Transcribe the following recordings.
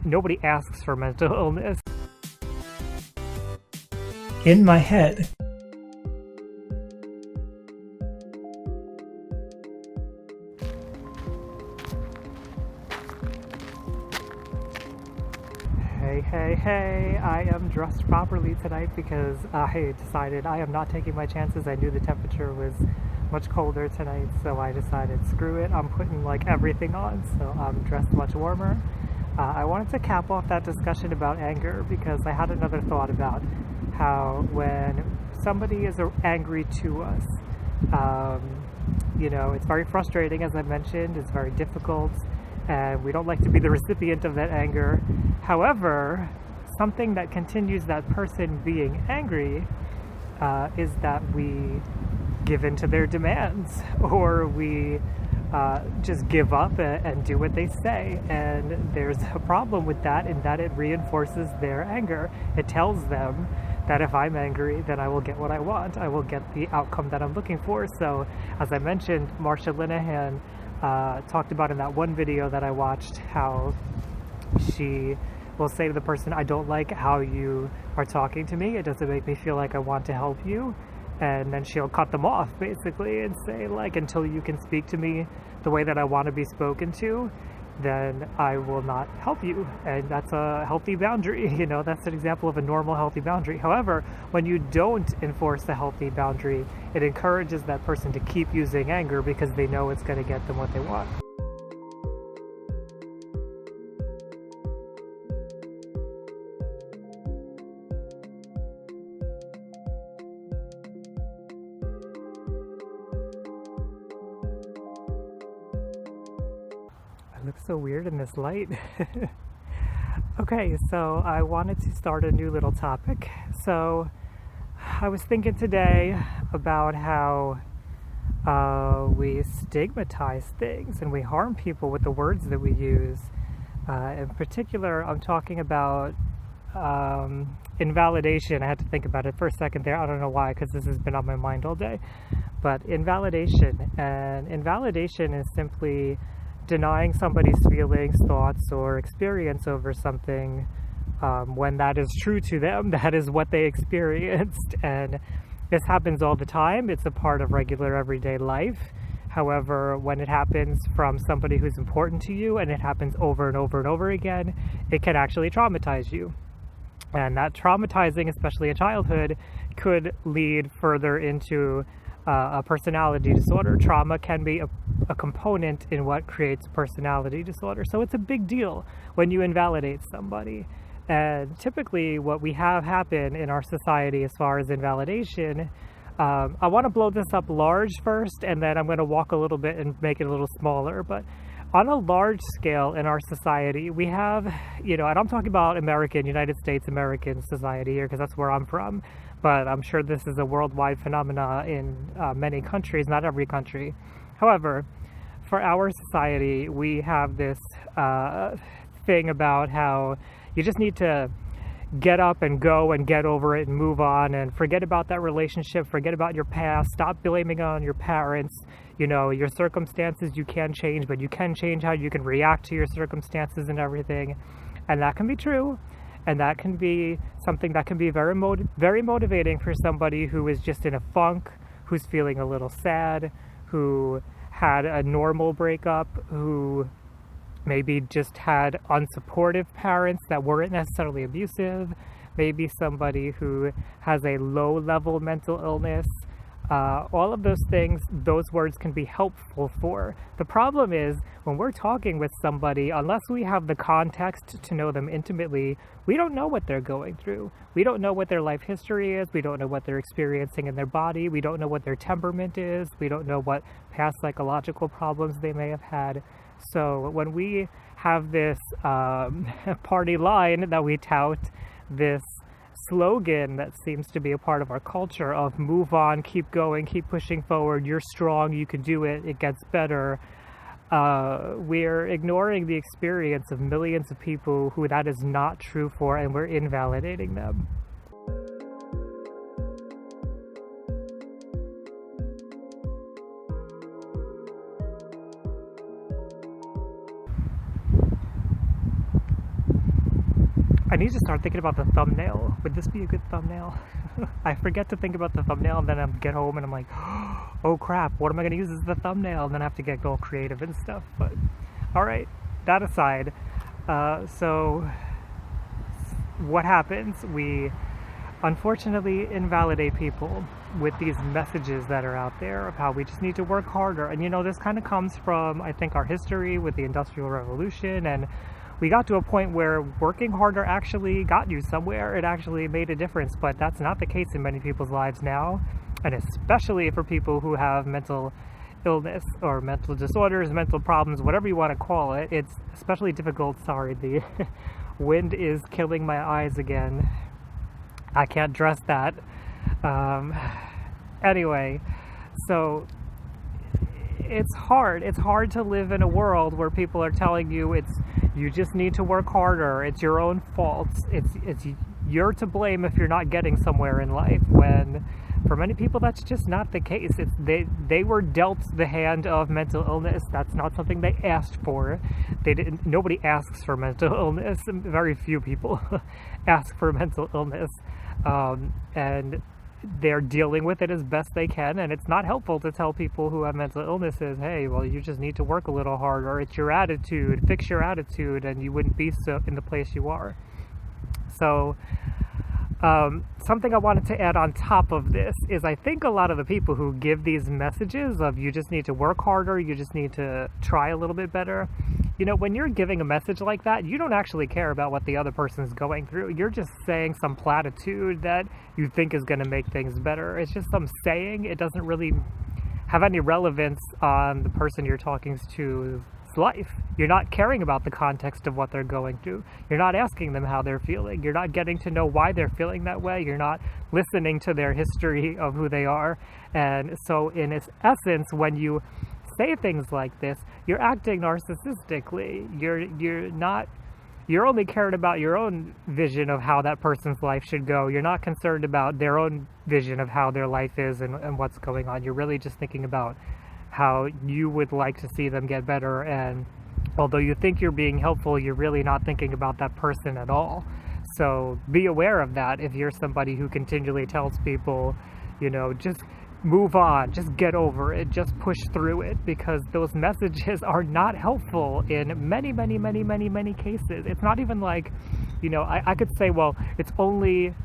nobody asks for mental illness. In my head. Hey, I am dressed properly tonight because I decided I am not taking my chances. I knew the temperature was much colder tonight, so I decided screw it, I'm putting like everything on, so I'm dressed much warmer. I wanted to cap off that discussion about anger because I had another thought about how when somebody is angry to us, it's very frustrating, as I mentioned, it's very difficult, and we don't like to be the recipient of that anger. However, something that continues that person being angry is that we give in to their demands, or we just give up and do what they say. And there's a problem with that in that it reinforces their anger. It tells them that if I'm angry, then I will get what I want. I will get the outcome that I'm looking for. So, as I mentioned, Marsha Linehan talked about in that one video that I watched how she will say to the person, I don't like how you are talking to me. It doesn't make me feel like I want to help you. And then she'll cut them off, basically, and say, like, until you can speak to me the way that I want to be spoken to, then I will not help you. And that's a healthy boundary, that's an example of a normal, healthy boundary. However, when you don't enforce a healthy boundary, it encourages that person to keep using anger because they know it's going to get them what they want. I look so weird in this light. Okay, so I wanted to start a new little topic. So I was thinking today about how we stigmatize things and we harm people with the words that we use. In particular, I'm talking about invalidation. I had to think about it for a second there. I don't know why, because this has been on my mind all day. But invalidation. And invalidation is simply denying somebody's feelings, thoughts, or experience over something when that is true to them. That is what they experienced. And this happens all the time. It's a part of regular everyday life. However, when it happens from somebody who's important to you and it happens over and over and over again, it can actually traumatize you. And that traumatizing, especially in childhood, could lead further into a personality disorder. Trauma can be a component in what creates personality disorder. So it's a big deal when you invalidate somebody. And typically what we have happen in our society as far as invalidation, I want to blow this up large first, and then I'm going to walk a little bit and make it a little smaller. But on a large scale in our society, we have, and I'm talking about United States American society here because that's where I'm from. But I'm sure this is a worldwide phenomena in many countries, not every country. However, for our society, we have this thing about how you just need to get up and go and get over it and move on and forget about that relationship, forget about your past, stop blaming it on your parents. Your circumstances you can change, but you can change how you can react to your circumstances and everything. And that can be true. And that can be something that can be very motivating for somebody who is just in a funk, who's feeling a little sad, who had a normal breakup, who maybe just had unsupportive parents that weren't necessarily abusive, maybe somebody who has a low-level mental illness. All of those things, those words can be helpful for. The problem is when we're talking with somebody, unless we have the context to know them intimately, we don't know what they're going through. We don't know what their life history is. We don't know what they're experiencing in their body. We don't know what their temperament is. We don't know what past psychological problems they may have had. So when we have this party line that we tout, this slogan that seems to be a part of our culture of move on, keep going, keep pushing forward, you're strong, you can do it, it gets better, we're ignoring the experience of millions of people who that is not true for, and we're invalidating them. I need to start thinking about the thumbnail. Would this be a good thumbnail? I forget to think about the thumbnail, and then I get home and I'm like, oh crap, what am I going to use as the thumbnail? And then I have to get all creative and stuff. But alright, that aside, so what happens? We unfortunately invalidate people with these messages that are out there of how we just need to work harder. And this kind of comes from, I think, our history with the Industrial Revolution, and we got to a point where working harder actually got you somewhere. It actually made a difference, but that's not the case in many people's lives now, and especially for people who have mental illness or mental disorders, mental problems, whatever you want to call it. It's especially difficult. Sorry, the wind is killing my eyes again. I can't dress that. Anyway, so it's hard. It's hard to live in a world where people are telling you you just need to work harder. It's your own fault. It's you're to blame if you're not getting somewhere in life. When for many people that's just not the case. They were dealt the hand of mental illness. That's not something they asked for. Nobody asks for mental illness. Very few people ask for mental illness, and they're dealing with it as best they can. And it's not helpful to tell people who have mental illnesses, hey, well, you just need to work a little harder. It's your attitude. Fix your attitude, and you wouldn't be so in the place you are. So something I wanted to add on top of this is I think a lot of the people who give these messages of you just need to work harder, you just need to try a little bit better, when you're giving a message like that, you don't actually care about what the other person's going through. You're just saying some platitude that you think is going to make things better. It's just some saying. It doesn't really have any relevance on the person you're talking to's life. You're not caring about the context of what they're going through. You're not asking them how they're feeling. You're not getting to know why they're feeling that way. You're not listening to their history of who they are. And so in its essence, when you say things like this, you're acting narcissistically. You're only caring about your own vision of how that person's life should go. You're not concerned about their own vision of how their life is and what's going on. You're really just thinking about how you would like to see them get better, and although you think you're being helpful, you're really not thinking about that person at all. So be aware of that if you're somebody who continually tells people, just move on, just get over it, just push through it, because those messages are not helpful in many, many, many, many, many cases. It's not even like, I could say, well, it's only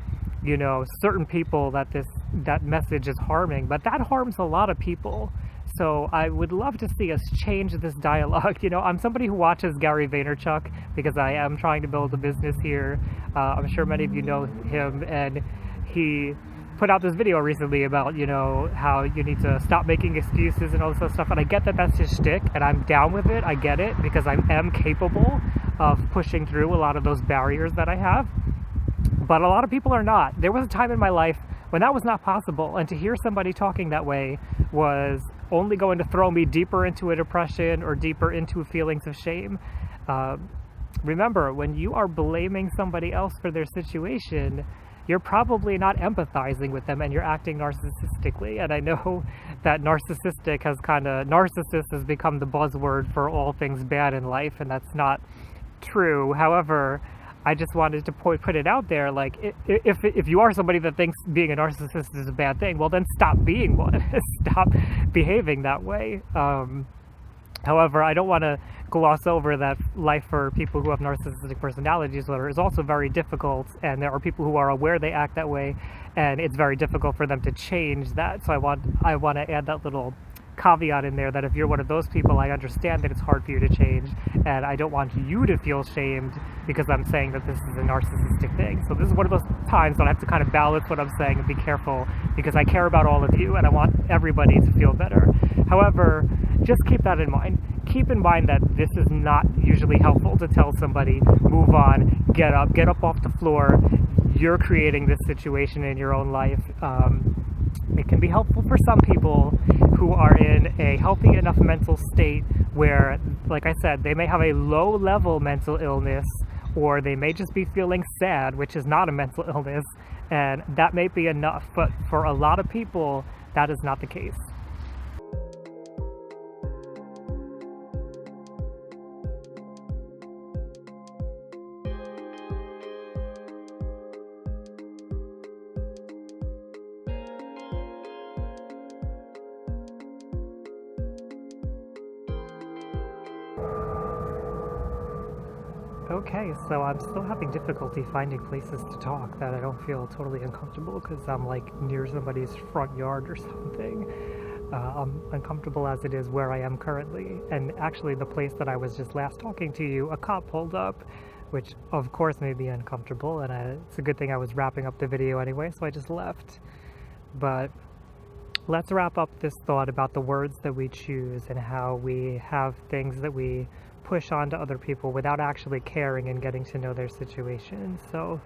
certain people that message is harming, but that harms a lot of people. So I would love to see us change this dialogue. I'm somebody who watches Gary Vaynerchuk because I am trying to build a business here. I'm sure many of you know him, and he put out this video recently about, how you need to stop making excuses and all this other stuff. And I get that that's his shtick, and I'm down with it. I get it, because I am capable of pushing through a lot of those barriers that I have. But a lot of people are not. There was a time in my life when that was not possible, and to hear somebody talking that way was only going to throw me deeper into a depression or deeper into feelings of shame. Remember, when you are blaming somebody else for their situation, you're probably not empathizing with them, and you're acting narcissistically. And I know that narcissist has become the buzzword for all things bad in life, and that's not true. However, I just wanted to put it out there, like, if you are somebody that thinks being a narcissist is a bad thing, well, then stop being one. Stop behaving that way. However, I don't want to gloss over that life for people who have narcissistic personality disorder is also very difficult, and there are people who are aware they act that way, and it's very difficult for them to change that. So I want to add that little caveat in there, that if you're one of those people, I understand that it's hard for you to change, and I don't want you to feel shamed because I'm saying that this is a narcissistic thing. So this is one of those times that I have to kind of balance what I'm saying and be careful, because I care about all of you and I want everybody to feel better. However, just keep that in mind. Keep in mind that this is not usually helpful to tell somebody, move on, get up off the floor. You're creating this situation in your own life. It can be helpful for some people who are in a healthy enough mental state where, like I said, they may have a low-level mental illness, or they may just be feeling sad, which is not a mental illness, and that may be enough. But for a lot of people, that is not the case. Okay, so I'm still having difficulty finding places to talk that I don't feel totally uncomfortable because I'm like near somebody's front yard or something. I'm uncomfortable as it is where I am currently. And actually, the place that I was just last talking to you, a cop pulled up, which of course made me uncomfortable. And it's a good thing I was wrapping up the video anyway, so I just left. But let's wrap up this thought about the words that we choose and how we have things that we push onto other people without actually caring and getting to know their situation. So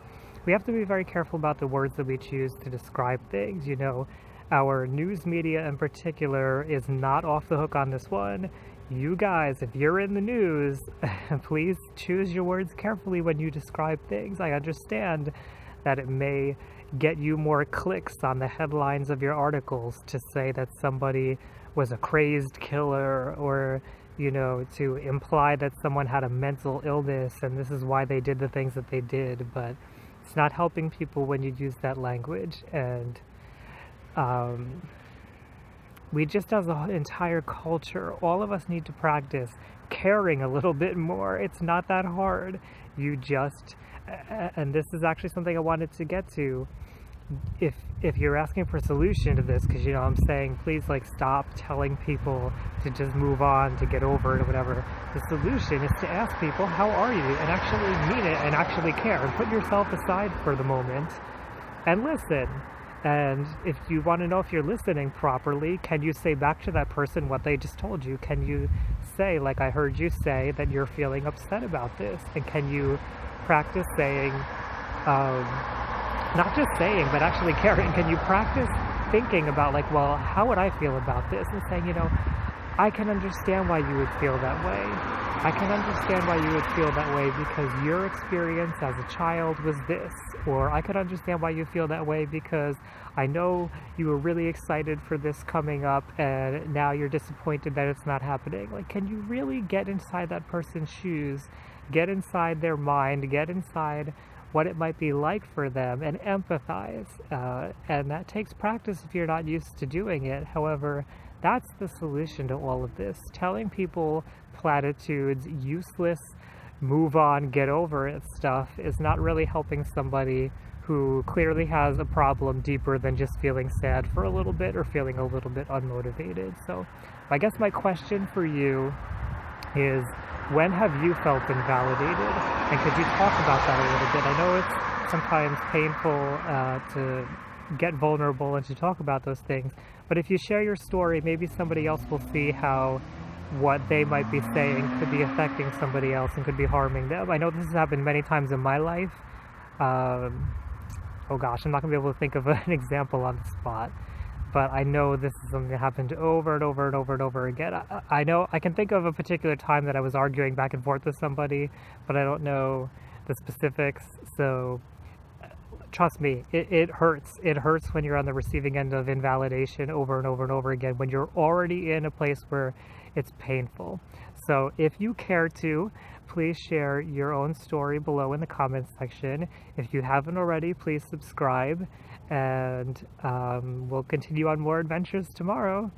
we have to be very careful about the words that we choose to describe things. You know, our news media in particular is not off the hook on this one. You guys, if you're in the news, please choose your words carefully when you describe things. I understand that it may get you more clicks on the headlines of your articles to say that somebody was a crazed killer, or you know, to imply that someone had a mental illness and this is why they did the things that they did, but it's not helping people when you use that language. And we just, as an entire culture, all of us need to practice caring a little bit more. It's not that hard. You just, and this is actually something I wanted to get to, if you're asking for a solution to this, because you know I'm saying please like stop telling people to just move on, to get over it or whatever, the solution is to ask people how are you, and actually mean it and actually care and put yourself aside for the moment and listen. And if you want to know if you're listening properly, can you say back to that person what they just told you? Can you say, like I heard you say, that you're feeling upset about this? And can you practice saying, not just saying, but actually caring? Can you practice thinking about like, well, how would I feel about this? And saying, you know, I can understand why you would feel that way. I can understand why you would feel that way because your experience as a child was this. Or I could understand why you feel that way because I know you were really excited for this coming up and now you're disappointed that it's not happening. Like, can you really get inside that person's shoes, get inside their mind, get inside what it might be like for them and empathize? And that takes practice if you're not used to doing it. However, that's the solution to all of this. Telling people platitudes, useless, move on, get over it stuff is not really helping somebody who clearly has a problem deeper than just feeling sad for a little bit or feeling a little bit unmotivated. So I guess my question for you is, when have you felt invalidated? And could you talk about that a little bit? I know it's sometimes painful to get vulnerable and to talk about those things, but if you share your story, maybe somebody else will see how what they might be saying could be affecting somebody else and could be harming them. I know this has happened many times in my life. Oh gosh, I'm not going to be able to think of an example on the spot, but I know this is something that happened over and over and over and over again. I know I can think of a particular time that I was arguing back and forth with somebody, but I don't know the specifics. So trust me, it hurts. It hurts when you're on the receiving end of invalidation over and over and over again, when you're already in a place where it's painful. So if you care to, please share your own story below in the comments section. If you haven't already, please subscribe, and we'll continue on more adventures tomorrow.